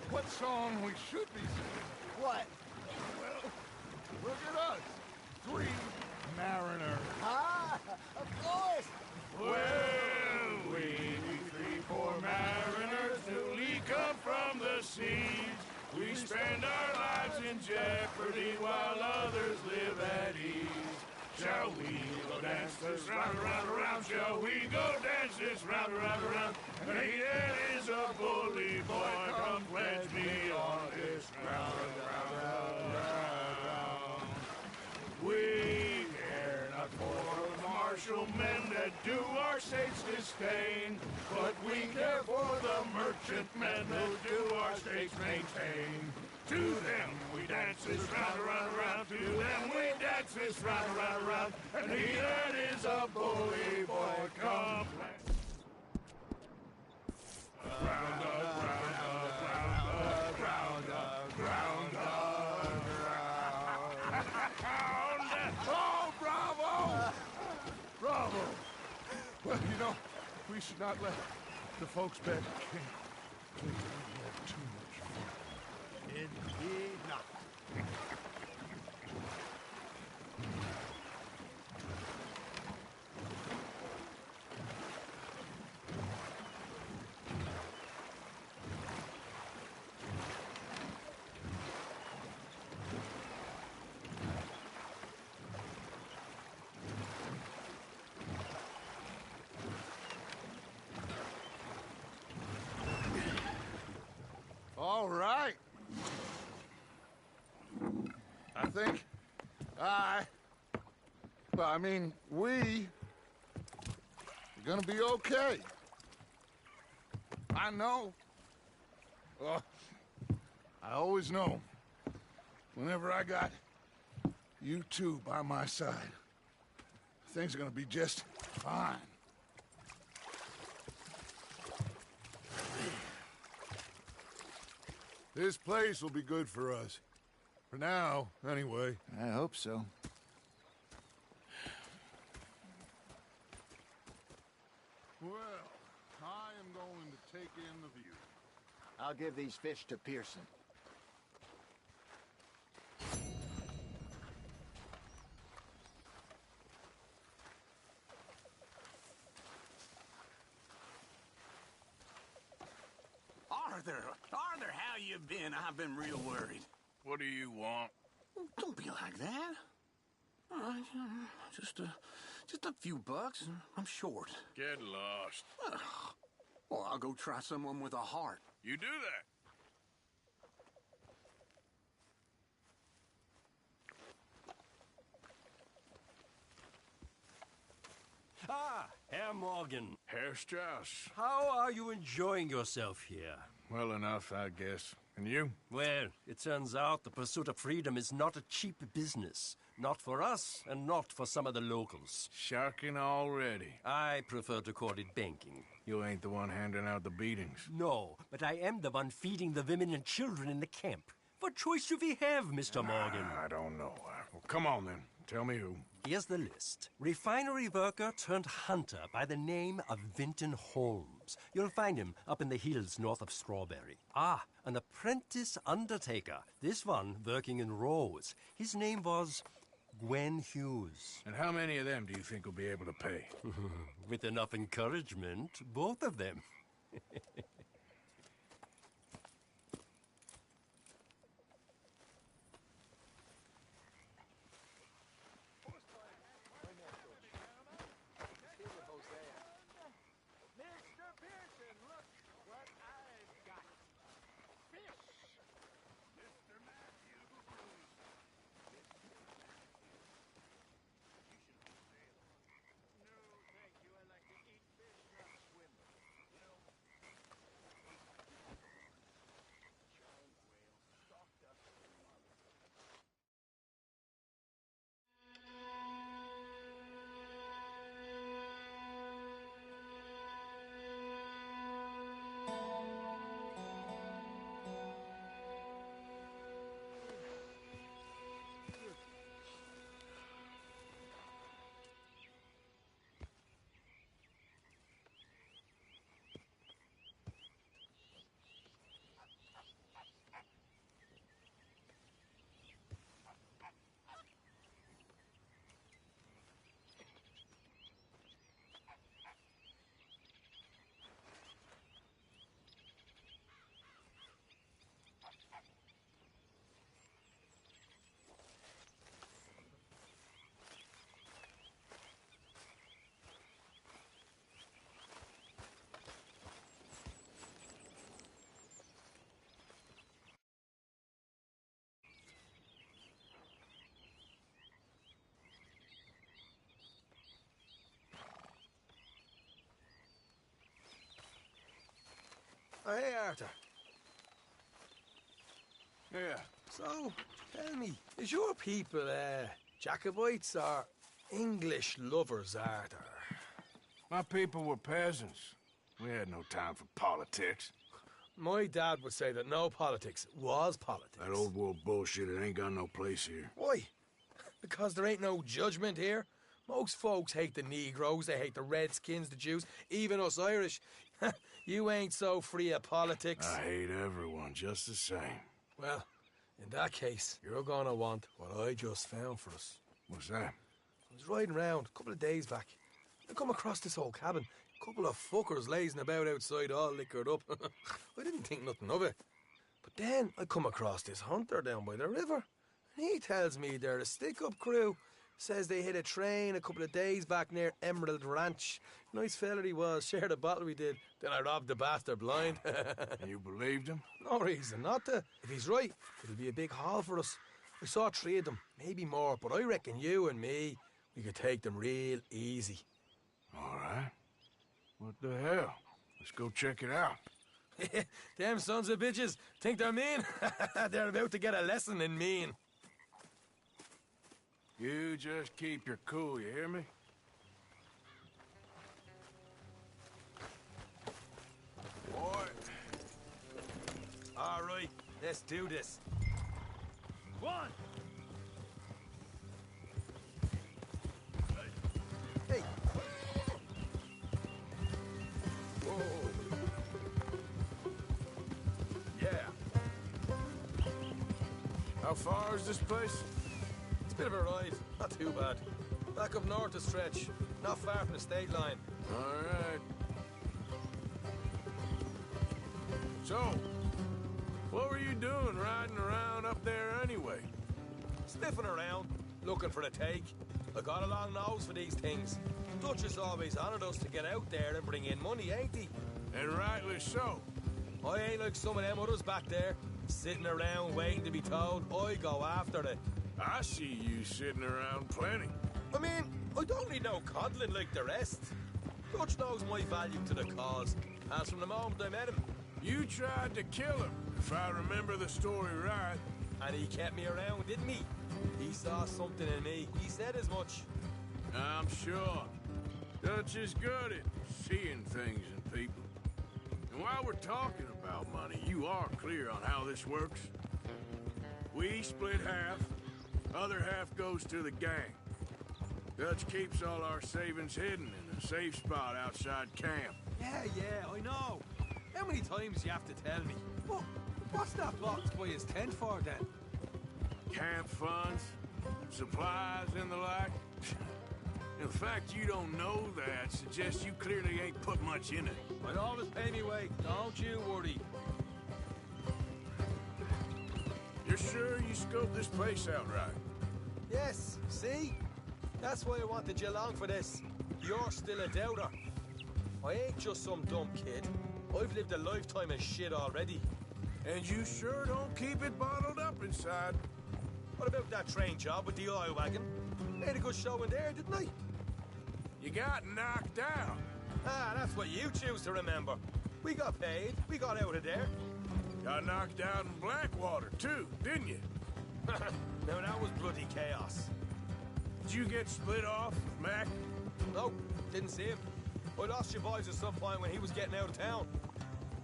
what song we should be singing? What? Well, look at us. 3 mariners. Of course. Well, we 3 poor mariners newly come from the seas. We spend our lives in jeopardy while others live at ease. Shall we go dance this round, around, around? Shall we go dance this round, around, around? Hey, that is a bully boy, come pledge me on this round, round, round, round. We care not for tomorrow. commercial men that do our states disdain, but we care for the merchantmen that do our states maintain. To them we dance this round, around, around. To them we dance this round, around, around. And he that is a bully boy complex. Round up, round up, round up, round up, round up. Oh, bravo! Bravo! Well, you know, we should not let the folks back at camp think that we had too much fun. Indeed not. All right. I think we are gonna be okay. I know. I always know. Whenever I got you two by my side, things are gonna be just fine. This place will be good for us. For now, anyway. I hope so. Well, I am going to take in the view. I'll give these fish to Pearson. Arthur, how you been? I've been real worried. What do you want? Don't be like that. Just a few bucks. I'm short. Get lost. Well, I'll go try someone with a heart. You do that. Ah, Herr Morgan. Herr Strauss. How are you enjoying yourself here? Well enough, I guess. And you? Well, it turns out the pursuit of freedom is not a cheap business. Not for us, and not for some of the locals. Sharking already. I prefer to call it banking. You ain't the one handing out the beatings. No, but I am the one feeding the women and children in the camp. What choice do we have, Mr. Morgan? I don't know. Well, come on, then. Tell me who. Here's the list. Refinery worker turned hunter by the name of Vinton Holmes. You'll find him up in the hills north of Strawberry. Ah, an apprentice undertaker. This one working in rows. His name was Gwen Hughes. And how many of them do you think will be able to pay? With enough encouragement, both of them. Oh, hey, Arthur. Yeah. So, tell me, is your people, Jacobites or English lovers, Arthur? My people were peasants. We had no time for politics. My dad would say that no politics was politics. That old world bullshit, it ain't got no place here. Why? Because there ain't no judgment here. Most folks hate the Negroes, they hate the Redskins, the Jews, even us Irish. You ain't so free of politics. I hate everyone just the same. Well, in that case, you're gonna want what I just found for us. What's that? I was riding around a couple of days back. I come across this old cabin. A couple of fuckers lazing about outside all liquored up. I didn't think nothing of it. But then I come across this hunter down by the river. And he tells me they're a stick-up crew. Says they hit a train a couple of days back near Emerald Ranch. Nice fella he was. Shared a bottle we did. Then I robbed the bastard blind. You believed him? No reason not to. If he's right, it'll be a big haul for us. I saw 3 of them, maybe more, but I reckon you and me, we could take them real easy. All right. What the hell? Let's go check it out. Them sons of bitches think they're mean. They're about to get a lesson in mean. You just keep your cool, you hear me? Boy. All right, let's do this. One. Hey. Whoa. Yeah. How far is this place? It's a bit of a ride, not too bad. Back up north a stretch, not far from the state line. All right. So, what were you doing riding around up there anyway? Sniffing around, looking for a take. I got a long nose for these things. Dutch has always honoured us to get out there and bring in money, ain't he? And rightly so. I ain't like some of them others back there, sitting around waiting to be told. I go after it. I see you sitting around plenty. I mean, I don't need no coddling like the rest. Dutch knows my value to the cause, as from the moment I met him. You tried to kill him, if I remember the story right. And he kept me around, didn't he? He saw something in me. He said as much. I'm sure. Dutch is good at seeing things in people. And while we're talking about money, you are clear on how this works? We split half. Other half goes to the gang. Dutch keeps all our savings hidden in a safe spot outside camp. Yeah, I know. How many times you have to tell me? What's that box by his tent for, then? Camp funds, supplies, and the like. In fact, you don't know that suggests you clearly ain't put much in it. I'd always pay me way. Don't you worry. You're sure you scoped this place out right? Yes, see? That's why I wanted you along for this. You're still a doubter. I ain't just some dumb kid. I've lived a lifetime of shit already. And you sure don't keep it bottled up inside. What about that train job with the oil wagon? Made a good show in there, didn't I? You got knocked out. Ah, that's what you choose to remember. We got paid. We got out of there. Got knocked out in Blackwater, too, didn't you? Now, that was bloody chaos. Did you get split off with Mac? No, didn't see him. I lost your boys at some point when he was getting out of town.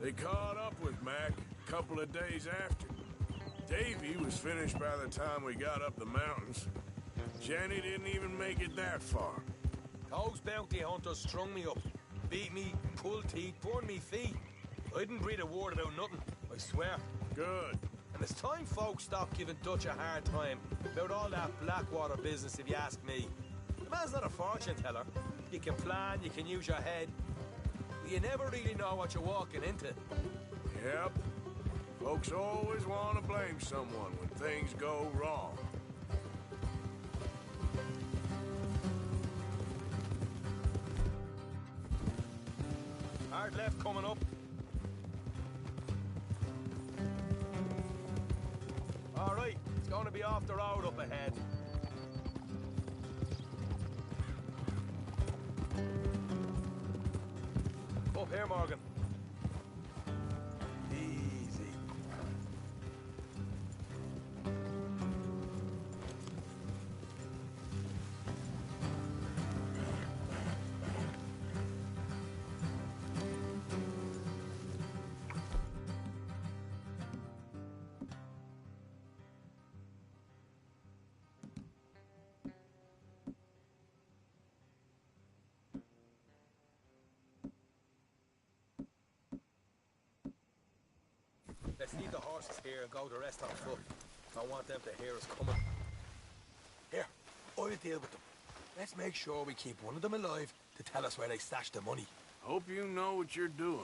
They caught up with Mac a couple of days after. Davy was finished by the time we got up the mountains. Jenny didn't even make it that far. Those bounty hunters strung me up, beat me, pulled teeth, burned me feet. I didn't breathe a word about nothing, I swear. Good. And it's time folks stopped giving Dutch a hard time about all that Blackwater business, if you ask me. The man's not a fortune teller. You can plan, you can use your head. But you never really know what you're walking into. Yep. Folks always want to blame someone when things go wrong. Hard left coming up. All right, it's going to be off the road up ahead. Up here, Morgan. horses here and go the rest on foot. Don't want them to hear us coming. Here, I'll deal with them. Let's make sure we keep one of them alive to tell us where they stashed the money. Hope you know what you're doing.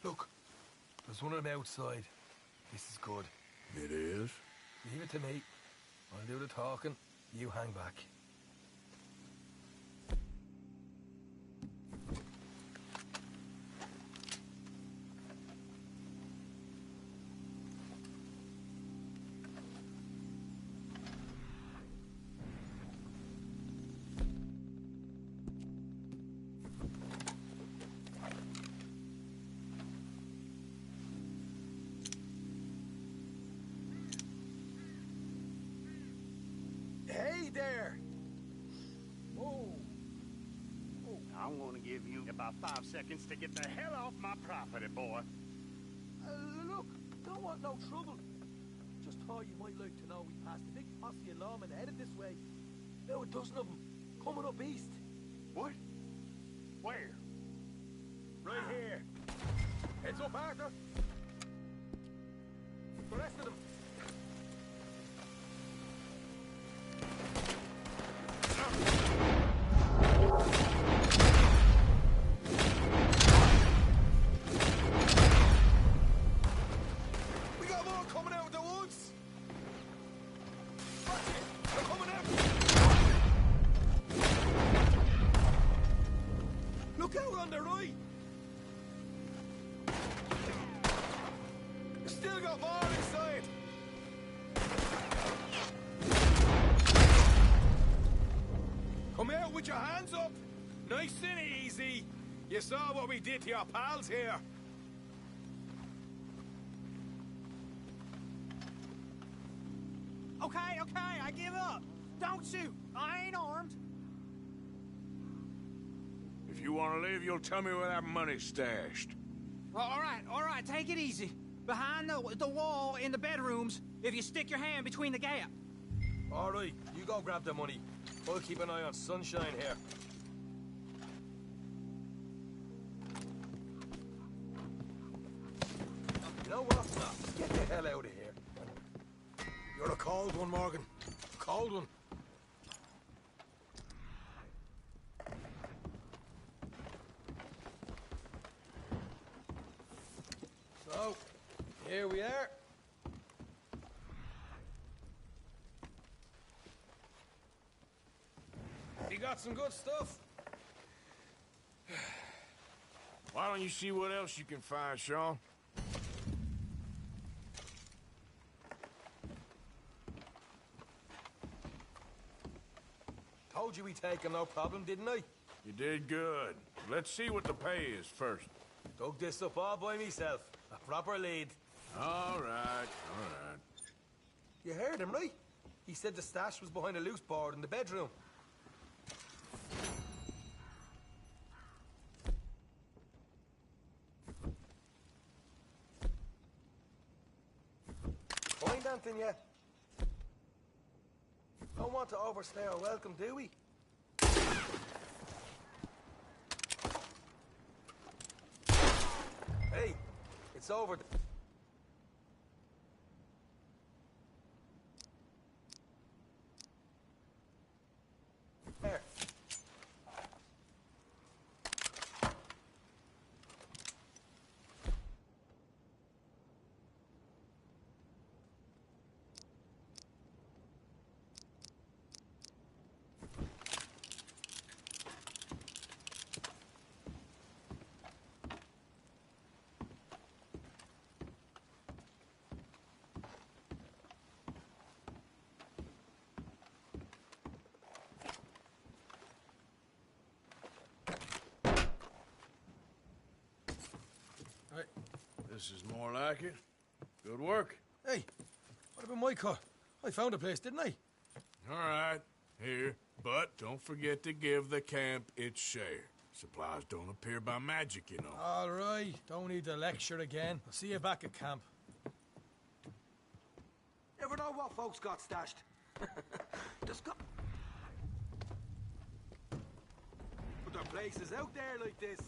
Look, there's one of them outside. This is good. It is? Leave it to me. I'll do the talking. You hang back. Hey there! Oh. I'm gonna give you about 5 seconds to get the hell off my property, boy. Look, don't want no trouble. Just thought you might like to know we passed a big posse of lawmen headed this way. About a dozen of them, coming up east. What? Where? Right here. Heads up, Arthur. The rest of them. We got more coming out of the woods. Watch it. They're coming out. Look out on the right. Still got more inside. Come out with your hands up. Nice and easy. You saw what we did to your pals here. Okay, I give up. Don't shoot. I ain't armed. If you want to leave, you'll tell me where that money's stashed. Well, all right, take it easy. Behind the wall in the bedrooms, if you stick your hand between the gap. All right, you go grab the money. I'll keep an eye on Sunshine here. You know what? Get the hell out of here. You're a cold one, Morgan. A cold one. So, here we are. You got some good stuff. Why don't you see what else you can find, Sean? Told you we'd take him, no problem, didn't I? You did good. Let's see what the pay is first. Dug this up all by myself. A proper lead. All right. You heard him, right? He said the stash was behind a loose board in the bedroom. Find anything yet? Don't want to overstay our welcome, do we? Hey, it's over. There. This is more like it. Good work. Hey, What about my cut? I found a place, didn't I? All right, here. But don't forget to give the camp its share. Supplies don't appear by magic, you know. All right. Don't need to lecture again. I'll see you back at camp. Never know what folks got stashed. Just go. But there are places out there like this.